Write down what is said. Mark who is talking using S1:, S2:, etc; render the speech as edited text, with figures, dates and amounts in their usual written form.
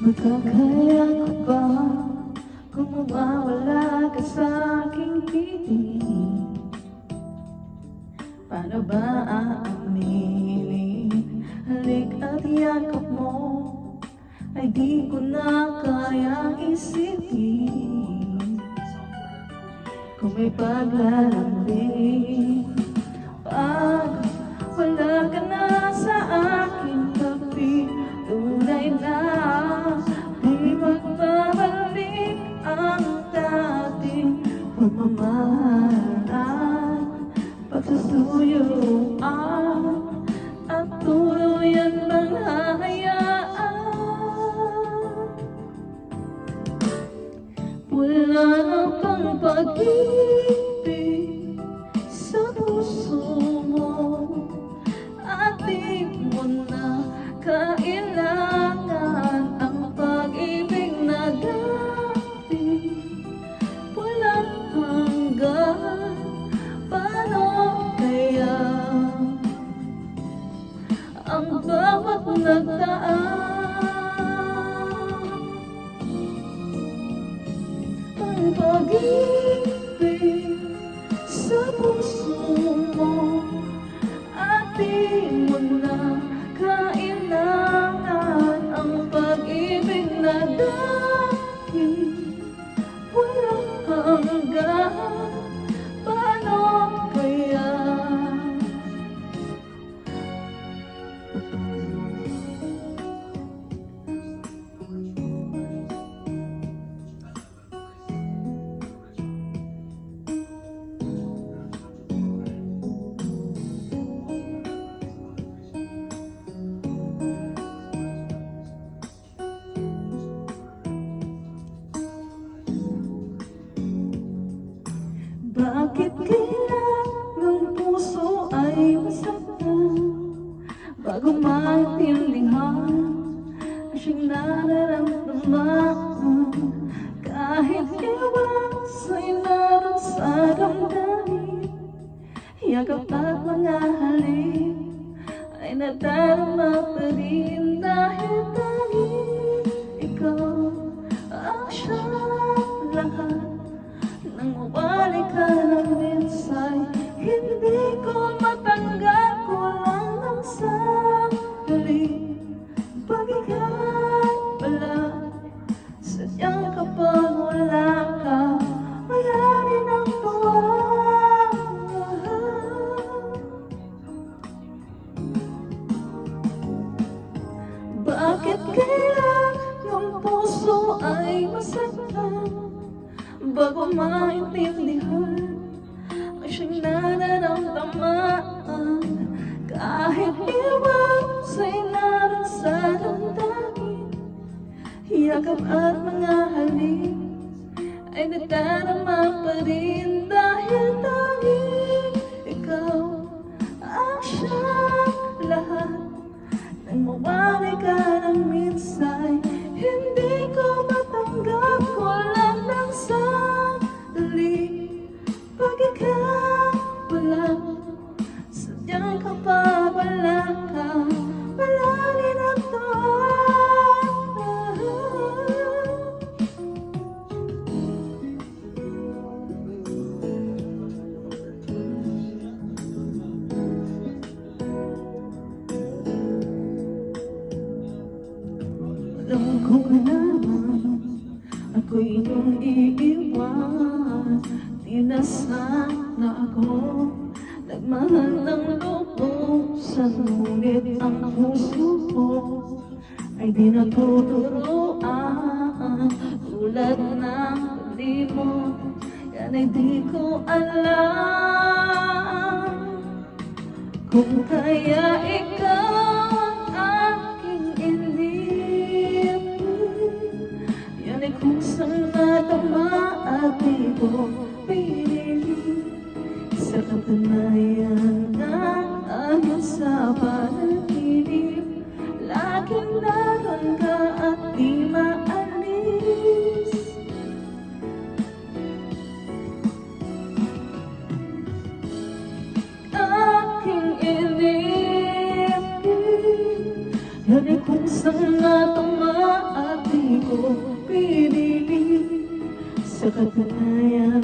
S1: Magkakaya ko ba kung mawawala ka sa aking piling? Paano ba aaminin? Halik at yakap mo ay di ko na kayang isipin. Kung may paglalambing, pag wala ka na sa aking tabi, tunay na di magbabalik ang dating pagmamahalan, pagsusuyuan at tuluyan bang hahayaan. Wala na bang pag-ibig sa puso mo at di mo na kailangan ang pag-ibig na dati walang hanggan. Paano kaya ang bawat nagdaan? Ang pag-ibig sa puso mo at di mo na kailangan ang pag-ibig na dati walang hanggan. Paano kaya? Bakit kailan ng puso ay masaktan bago maintindihan ang siyang nararamdaman? Kahit iwasa'y naroon sa damdamin, yakap at mga halik ay nadarama pa rin dahil tanging ikaw ang siyang lahat. Nang mawali ka ng minsay, hindi ko matanggap, kulang ng sandali. Pag ika'y wala, sadyang kapag wala ka, wala rin ang tuwa. Bakit kailan ng puso ay masaktan bago maintindihan ang siyang nararamdaman? Kahit iwasa'y naroon sa damdamin, yakap at mga halik ay nadarama pa rin dahil tanging ikaw ang siyang lahat. Nang mawali ka ng minsay, hindi ko matanggap, kulang ng sandali. Pag ikaw wala, sadyang kapag wala ka, wala rin ang tuwa. Alam ko ka naman, ako'y iyong iiwan. Di na sana ako nagmahal ng lubusan, ngunit ang puso ko ay di natuturuan. Tulad ng huli mo, yan ay di ko alam kung kaya ikaw kung saan natama at di ko pinili. Sa katunayan ng ayon sa panaginip, laging naroon ka at di maalis. Sa katunayan